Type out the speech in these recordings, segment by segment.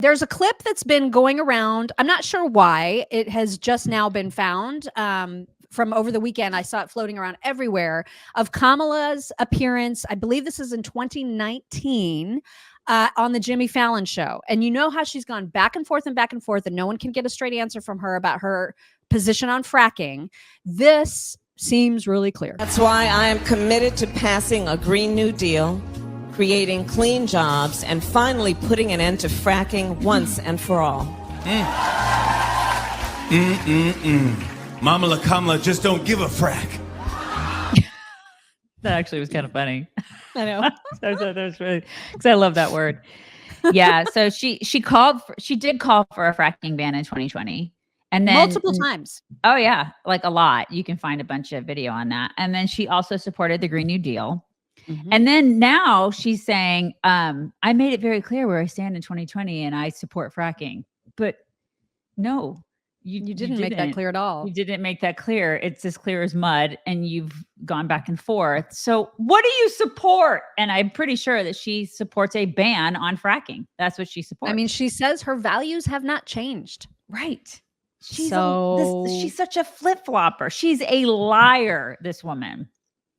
There's a clip that's been going around. I'm not sure why. It has just now been found. From over the weekend, I saw it floating around everywhere of Kamala's appearance. I believe this is in 2019 on the Jimmy Fallon show. And you know how she's gone back and forth, and no one can get a straight answer from her about her position on fracking. This seems really clear. That's why I am committed to passing a Green New Deal, creating clean jobs, and finally putting an end to fracking once and for all. Mama Kamala just don't give a frack. That actually was kind of funny. I know. That was really, because I love that word. Yeah. So she did call for a fracking ban in 2020. And then multiple times. Oh yeah. Like a lot. You can find a bunch of video on that. And then she also supported the Green New Deal. Mm-hmm. And then now she's saying, I made it very clear where I stand in 2020 and I support fracking. But no, you didn't make that clear at all. You didn't make that clear. It's as clear as mud, and you've gone back and forth. So what do you support? And I'm pretty sure that she supports a ban on fracking. That's what she supports. I mean, she says her values have not changed. Right. She's such a flip-flopper. She's a liar, this woman.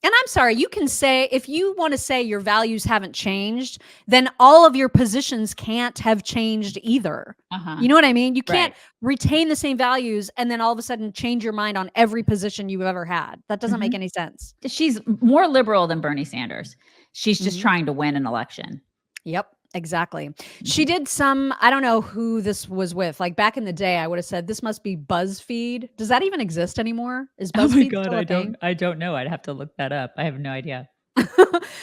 And I'm sorry, you can say, if you want to say your values haven't changed, then all of your positions can't have changed either. You know what I mean? You can't retain the same values and then all of a sudden change your mind on every position you've ever had. That doesn't make any sense. She's more liberal than Bernie Sanders. She's just trying to win an election. Yep. Exactly. She did I don't know who this was with. Like back in the day, I would have said this must be BuzzFeed. Does that even exist anymore? Is BuzzFeed still a thing? I don't know. I'd have to look that up. I have no idea.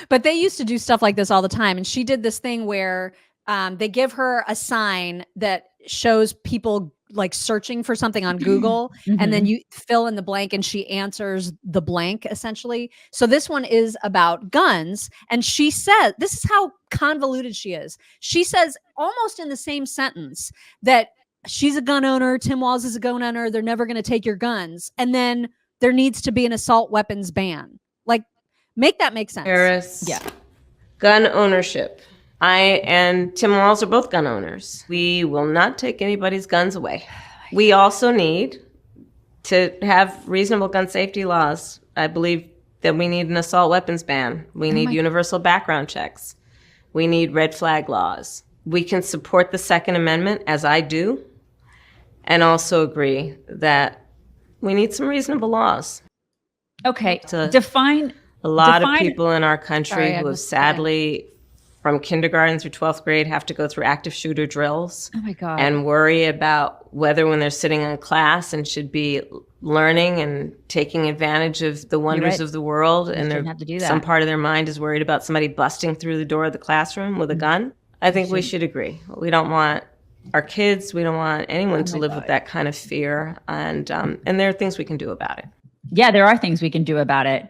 But they used to do stuff like this all the time. And she did this thing where they give her a sign that shows people like searching for something on Google, and then you fill in the blank and she answers the blank essentially. So this one is about guns. And she said, this is how convoluted she is. She says almost in the same sentence that she's a gun owner. Tim Walz is a gun owner. They're never going to take your guns. And then there needs to be an assault weapons ban. Like, make that make sense. Harris. Yeah. Gun ownership. I and Tim Walz are both gun owners. We will not take anybody's guns away. We also need to have reasonable gun safety laws. I believe that we need an assault weapons ban. We need universal background checks. We need red flag laws. We can support the Second Amendment, as I do, and also agree that we need some reasonable laws. Okay, define. A lot of people in our country who have sadly, from kindergarten through 12th grade, have to go through active shooter drills. Oh my God. And worry about whether when they're sitting in class and should be learning and taking advantage of the wonders of the world. And have to do that. Some part of their mind is worried about somebody busting through the door of the classroom with a gun. I think we should agree. We don't want our kids, we don't want anyone to live with that kind of fear. And there are things we can do about it. Yeah, there are things we can do about it.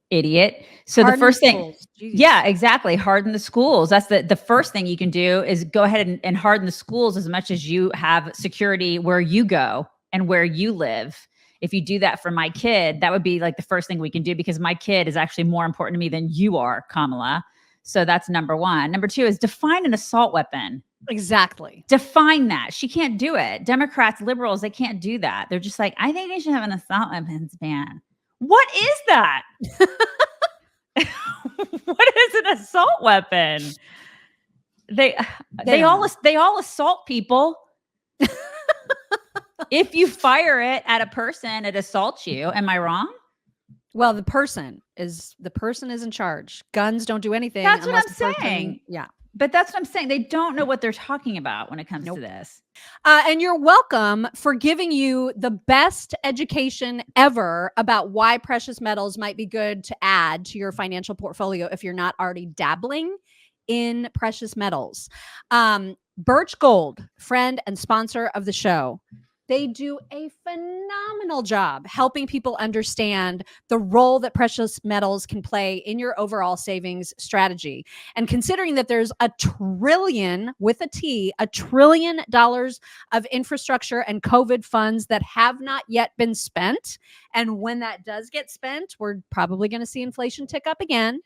Idiot. So the first thing, yeah, exactly. Harden the schools. That's the first thing you can do is go ahead and harden the schools as much as you have security where you go and where you live. If you do that for my kid, that would be like the first thing we can do, because my kid is actually more important to me than you are, Kamala. So that's number one. Number two is define an assault weapon. Exactly. Define that. She can't do it. Democrats, liberals, they can't do that. They're just like, I think they should have an assault weapons ban. What is that? What is an assault weapon? They all assault people. If you fire it at a person, it assaults you. Am I wrong? Well, the person is in charge. Guns don't do anything. That's what I'm saying. Yeah. But that's what I'm saying. They don't know what they're talking about when it comes to this. And you're welcome for giving you the best education ever about why precious metals might be good to add to your financial portfolio if you're not already dabbling in precious metals. Birch Gold, friend and sponsor of the show. They do a phenomenal job helping people understand the role that precious metals can play in your overall savings strategy. And considering that there's $1 trillion of infrastructure and COVID funds that have not yet been spent. And when that does get spent, we're probably going to see inflation tick up again.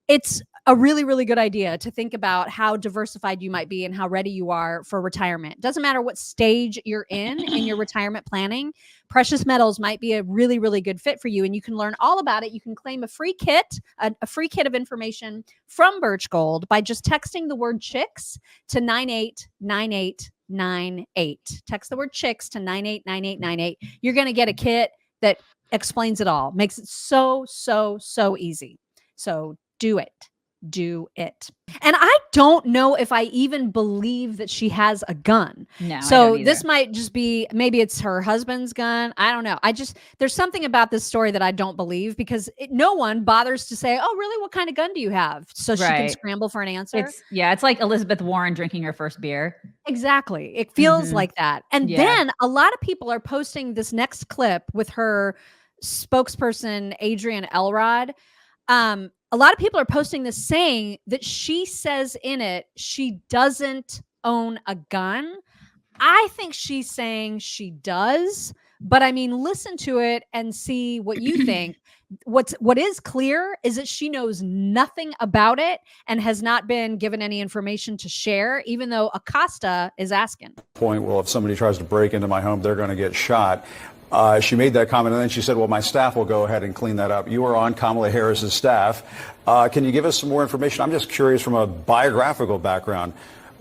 it's a really, really good idea to think about how diversified you might be and how ready you are for retirement. Doesn't matter what stage you're in your retirement planning. Precious metals might be a really, really good fit for you, and you can learn all about it. You can claim a free kit, a free kit of information from Birch Gold by just texting the word chicks to 989898. Text the word chicks to 989898. You're going to get a kit that explains it all, makes it so, so, so easy. So do it. Do it. And I don't know if I even believe that she has a gun. No, so this might just be, maybe it's her husband's gun. I don't know. There's something about this story that I don't believe, because no one bothers to say, oh, really? What kind of gun do you have? So she can scramble for an answer. It's like Elizabeth Warren drinking her first beer. Exactly. It feels like that. And then a lot of people are posting this next clip with her spokesperson, Adrian Elrod. A lot of people are posting this saying that she says in it she doesn't own a gun. I think she's saying she does, but I mean, listen to it and see what you think. What is clear is that she knows nothing about it and has not been given any information to share, even though Acosta is asking. Point, well, if somebody tries to break into my home, they're going to get shot. She made that comment, and then she said, well, my staff will go ahead and clean that up. You are on Kamala Harris's staff. Can you give us some more information? I'm just curious, from a biographical background,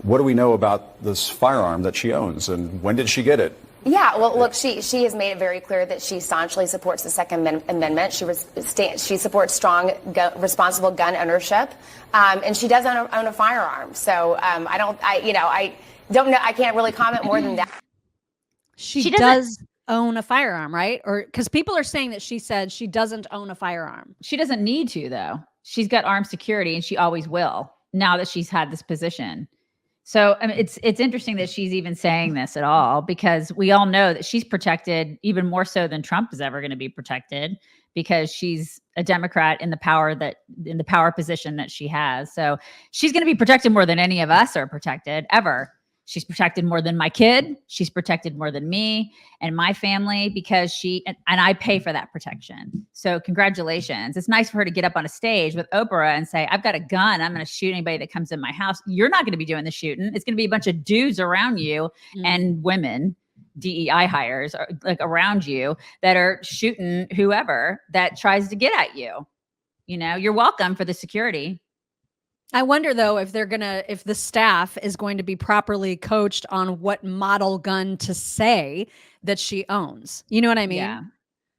what do we know about this firearm that she owns, and when did she get it? Yeah, well, look, she has made it very clear that she staunchly supports the Second Amendment. She supports strong, responsible gun ownership, and she does own a firearm. So I don't know. I can't really comment more than that. She does own a firearm, right? Or because people are saying that she said she doesn't own a firearm. She doesn't need to, though. She's got armed security, and she always will, now that she's had this position. So I mean, it's interesting that she's even saying this at all, because we all know that she's protected even more so than Trump is ever going to be protected, because she's a Democrat in the power position that she has. So she's going to be protected more than any of us are protected ever. She's protected more than my kid. She's protected more than me and my family, because and I pay for that protection. So congratulations. It's nice for her to get up on a stage with Oprah and say, I've got a gun. I'm going to shoot anybody that comes in my house. You're not going to be doing the shooting. It's going to be a bunch of dudes around you and women, DEI hires like around you, that are shooting whoever that tries to get at you. You know, you're welcome for the security. I wonder, though, if the staff is going to be properly coached on what model gun to say that she owns. You know what I mean? Yeah.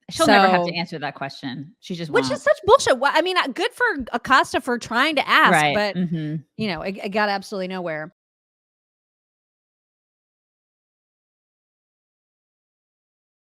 She'll never have to answer that question. She just Which is such bullshit. I mean, good for Acosta for trying to ask, right. but you know, it got absolutely nowhere.